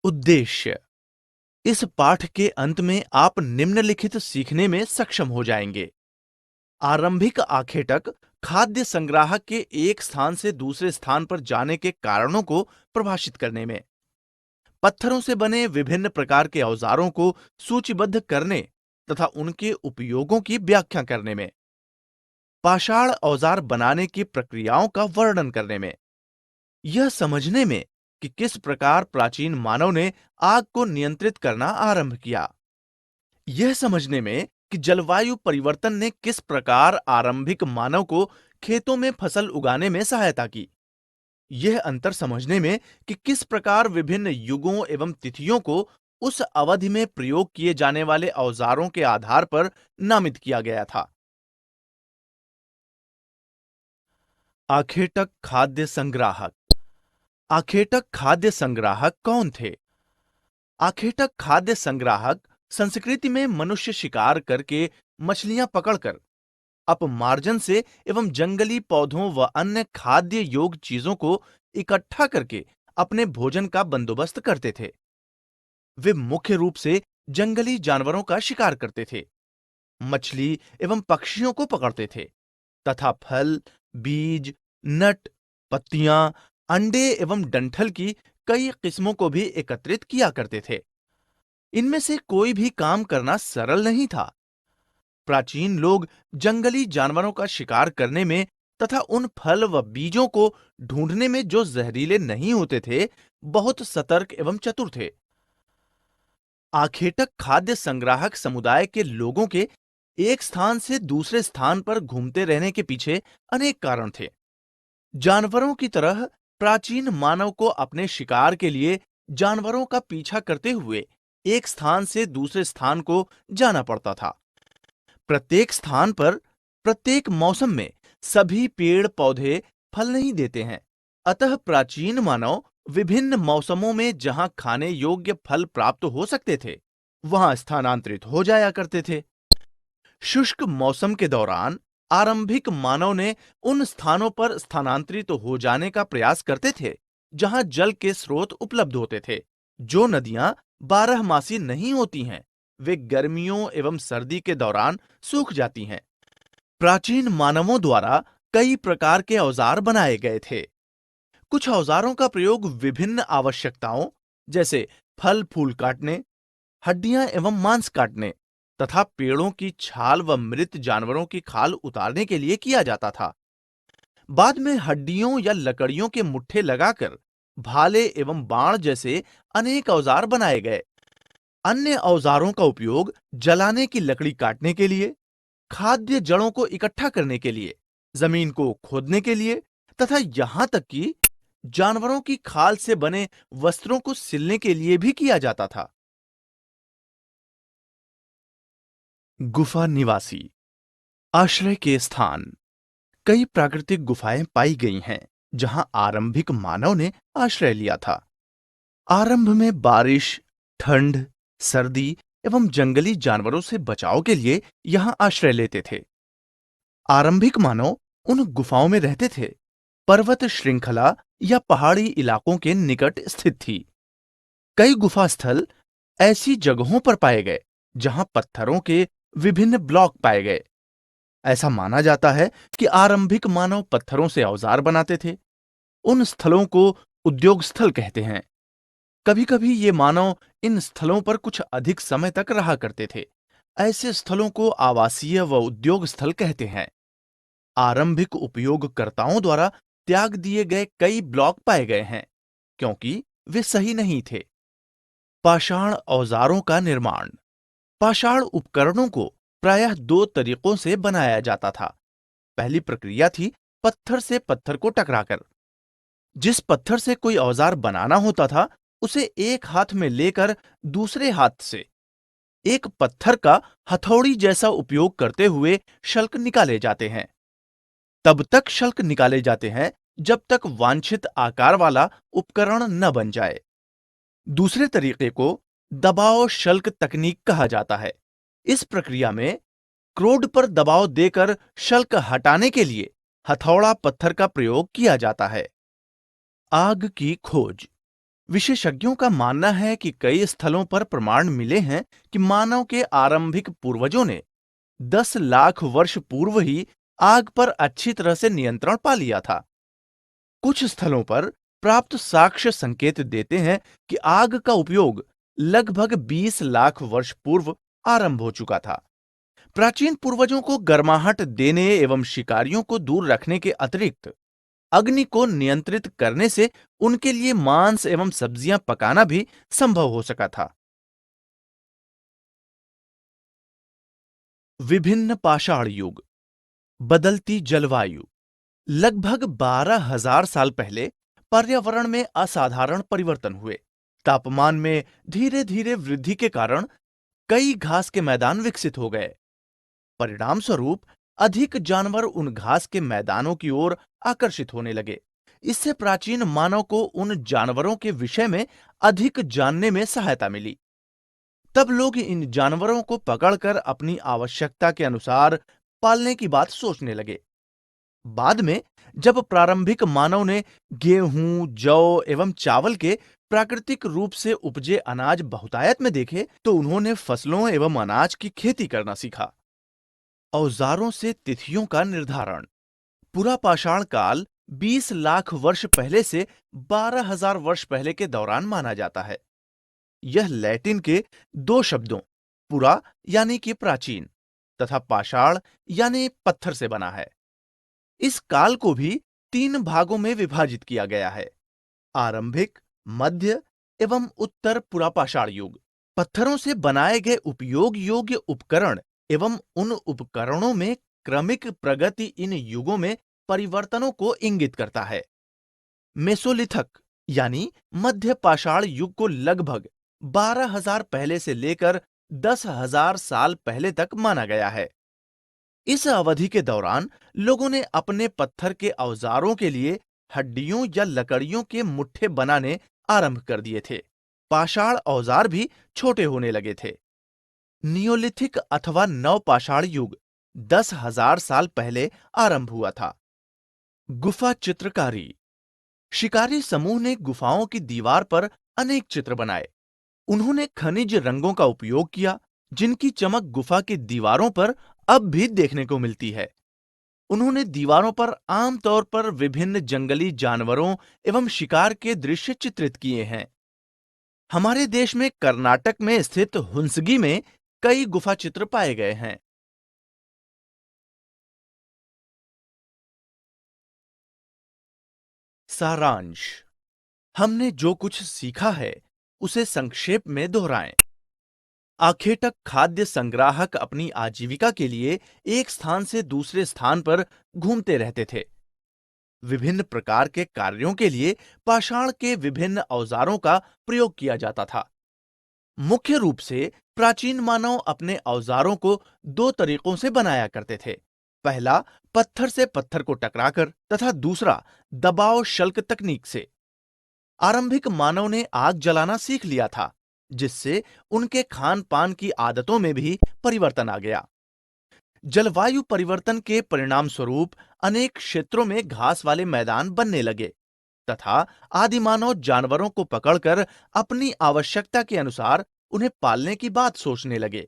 उद्देश्य। इस पाठ के अंत में आप निम्नलिखित सीखने में सक्षम हो जाएंगे। आरंभिक आखेटक खाद्य संग्राहक के एक स्थान से दूसरे स्थान पर जाने के कारणों को परिभाषित करने में, पत्थरों से बने विभिन्न प्रकार के औजारों को सूचीबद्ध करने तथा उनके उपयोगों की व्याख्या करने में, पाषाण औजार बनाने की प्रक्रियाओं का वर्णन करने में, यह समझने में कि किस प्रकार प्राचीन मानव ने आग को नियंत्रित करना आरंभ किया, यह समझने में कि जलवायु परिवर्तन ने किस प्रकार आरंभिक मानव को खेतों में फसल उगाने में सहायता की, यह अंतर समझने में कि किस प्रकार विभिन्न युगों एवं तिथियों को उस अवधि में प्रयोग किए जाने वाले औजारों के आधार पर नामित किया गया था। आखेटक खाद्य संग्राहक। आखेटक खाद्य संग्राहक कौन थे? आखेटक खाद्य संग्राहक संस्कृति में मनुष्य शिकार करके मछलियां पकड़कर अपमार्जन से एवं जंगली पौधों व अन्य खाद्य योग्य चीजों को इकट्ठा करके अपने भोजन का बंदोबस्त करते थे। वे मुख्य रूप से जंगली जानवरों का शिकार करते थे, मछली एवं पक्षियों को पकड़ते थे तथा फल, बीज, नट, पत्तियां, अंडे एवं डंठल की कई किस्मों को भी एकत्रित किया करते थे। इनमें से कोई भी काम करना सरल नहीं था। प्राचीन लोग जंगली जानवरों का शिकार करने में तथा उन फल व बीजों को ढूंढने में जो जहरीले नहीं होते थे, बहुत सतर्क एवं चतुर थे। आखेटक खाद्य संग्राहक समुदाय के लोगों के एक स्थान से दूसरे स्थान पर घूमते रहने के पीछे अनेक कारण थे। जानवरों की तरह प्राचीन मानव को अपने शिकार के लिए जानवरों का पीछा करते हुए एक स्थान से दूसरे स्थान को जाना पड़ता था। प्रत्येक स्थान पर प्रत्येक मौसम में सभी पेड़ पौधे फल नहीं देते हैं, अतः प्राचीन मानव विभिन्न मौसमों में जहां खाने योग्य फल प्राप्त हो सकते थे, वहां स्थानांतरित हो जाया करते थे। शुष्क मौसम के दौरान आरंभिक मानव ने उन स्थानों पर स्थानांतरित हो जाने का प्रयास करते थे जहां जल के स्रोत उपलब्ध होते थे। जो नदियां बारहमासी नहीं होती हैं, वे गर्मियों एवं सर्दी के दौरान सूख जाती हैं। प्राचीन मानवों द्वारा कई प्रकार के औजार बनाए गए थे। कुछ औजारों का प्रयोग विभिन्न आवश्यकताओं जैसे फल फूल काटने, हड्डियां एवं मांस काटने तथा पेड़ों की छाल व मृत जानवरों की खाल उतारने के लिए किया जाता था। बाद में हड्डियों या लकड़ियों के मुट्ठे लगाकर भाले एवं बाण जैसे अनेक औजार बनाए गए। अन्य औजारों का उपयोग जलाने की लकड़ी काटने के लिए, खाद्य जड़ों को इकट्ठा करने के लिए, जमीन को खोदने के लिए तथा यहां तक कि जानवरों की खाल से बने वस्त्रों को सिलने के लिए भी किया जाता था। गुफा निवासी। आश्रय के स्थान। कई प्राकृतिक गुफाएं पाई गई हैं जहां आरंभिक मानव ने आश्रय लिया था। आरंभ में बारिश, ठंड, सर्दी एवं जंगली जानवरों से बचाव के लिए यहां आश्रय लेते थे। आरंभिक मानव उन गुफाओं में रहते थे। पर्वत श्रृंखला या पहाड़ी इलाकों के निकट स्थित थी। कई गुफा स्थल ऐसी जगहों पर पाए गए जहां पत्थरों के विभिन्न ब्लॉक पाए गए। ऐसा माना जाता है कि आरंभिक मानव पत्थरों से औजार बनाते थे। उन स्थलों को उद्योग स्थल कहते हैं। कभी-कभी ये मानव इन स्थलों पर कुछ अधिक समय तक रहा करते थे। ऐसे स्थलों को आवासीय व उद्योग स्थल कहते हैं। आरंभिक उपयोगकर्ताओं द्वारा त्याग दिए गए कई ब्लॉक पाए गए हैं क्योंकि वे सही नहीं थे। पाषाण औजारों का निर्माण। पाषाण उपकरणों को प्रायः दो तरीकों से बनाया जाता था। पहली प्रक्रिया थी पत्थर से पत्थर को टकराकर। जिस पत्थर से कोई औजार बनाना होता था, उसे एक हाथ में लेकर दूसरे हाथ से एक पत्थर का हथौड़ी जैसा उपयोग करते हुए शल्क निकाले जाते हैं। तब तक शल्क निकाले जाते हैं जब तक वांछित आकार वाला उपकरण न बन जाए। दूसरे तरीके को दबाव शल्क तकनीक कहा जाता है। इस प्रक्रिया में क्रोड पर दबाव देकर शल्क हटाने के लिए हथौड़ा पत्थर का प्रयोग किया जाता है। आग की खोज। विशेषज्ञों का मानना है कि कई स्थलों पर प्रमाण मिले हैं कि मानव के आरंभिक पूर्वजों ने 10 लाख वर्ष पूर्व ही आग पर अच्छी तरह से नियंत्रण पा लिया था। कुछ स्थलों पर प्राप्त साक्ष्य संकेत देते हैं कि आग का उपयोग लगभग 20 लाख वर्ष पूर्व आरंभ हो चुका था। प्राचीन पूर्वजों को गर्माहट देने एवं शिकारियों को दूर रखने के अतिरिक्त अग्नि को नियंत्रित करने से उनके लिए मांस एवं सब्जियां पकाना भी संभव हो सका था। विभिन्न पाषाण युग, बदलती जलवायु। लगभग 12,000 साल पहले पर्यावरण में असाधारण परिवर्तन हुए। तापमान में धीरे धीरे वृद्धि के कारण कई घास के मैदान विकसित हो गए। परिणाम स्वरूप अधिक जानवर उन घास के मैदानों की ओर आकर्षित होने लगे। इससे प्राचीन मानव को उन जानवरों के विषय में अधिक जानने में सहायता मिली। तब लोग इन जानवरों को पकड़कर अपनी आवश्यकता के अनुसार पालने की बात सोचने लगे। बाद में जब प्रारंभिक मानव ने गेहूं, जौ एवं चावल के प्राकृतिक रूप से उपजे अनाज बहुतायत में देखे, तो उन्होंने फसलों एवं अनाज की खेती करना सीखा। औजारों से तिथियों का निर्धारण। पुरा पाषाण काल 20 लाख वर्ष पहले से 12,000 वर्ष पहले के दौरान माना जाता है। यह लैटिन के दो शब्दों पुरा यानी कि प्राचीन तथा पाषाण यानी पत्थर से बना है। इस काल को भी 3 भागों में विभाजित किया गया है: आरंभिक, मध्य एवं उत्तर पुरापाषाण युग। पत्थरों से बनाए गए उपयोग योग्य उपकरण एवं उन उपकरणों में क्रमिक प्रगति इन युगों में परिवर्तनों को इंगित करता है। मेसोलिथक यानी मध्य पाषाण युग को लगभग 12,000 पहले से लेकर 10,000 साल पहले तक माना गया है। इस अवधि के दौरान लोगों ने अपने पत्थर के औजारों के लिए हड्डियों या लकड़ियों के मुट्ठे बनाने आरंभ कर दिए थे। पाषाण औजार भी छोटे होने लगे थे। नियोलिथिक अथवा नवपाषाण युग 10,000 साल पहले आरंभ हुआ था। गुफा चित्रकारी। शिकारी समूह ने गुफाओं की दीवार पर अनेक चित्र बनाए। उन्होंने खनिज रंगों का उपयोग किया, जिनकी चमक गुफा की दीवारों पर अब भी देखने को मिलती है। उन्होंने दीवारों पर आमतौर पर विभिन्न जंगली जानवरों एवं शिकार के दृश्य चित्रित किए हैं। हमारे देश में कर्नाटक में स्थित हुंसगी में कई गुफा चित्र पाए गए हैं। सारांश। हमने जो कुछ सीखा है उसे संक्षेप में दोहराएं। आखेटक खाद्य संग्राहक अपनी आजीविका के लिए एक स्थान से दूसरे स्थान पर घूमते रहते थे। विभिन्न प्रकार के कार्यों के लिए पाषाण के विभिन्न औजारों का प्रयोग किया जाता था। मुख्य रूप से प्राचीन मानव अपने औजारों को दो तरीकों से बनाया करते थे। पहला, पत्थर से पत्थर को टकराकर तथा दूसरा दबाव शल्क तकनीक से। आरंभिक मानव ने आग जलाना सीख लिया था, जिससे उनके खान पान की आदतों में भी परिवर्तन आ गया। जलवायु परिवर्तन के परिणाम स्वरूप अनेक क्षेत्रों में घास वाले मैदान बनने लगे तथा आदिमानव जानवरों को पकड़कर अपनी आवश्यकता के अनुसार उन्हें पालने की बात सोचने लगे।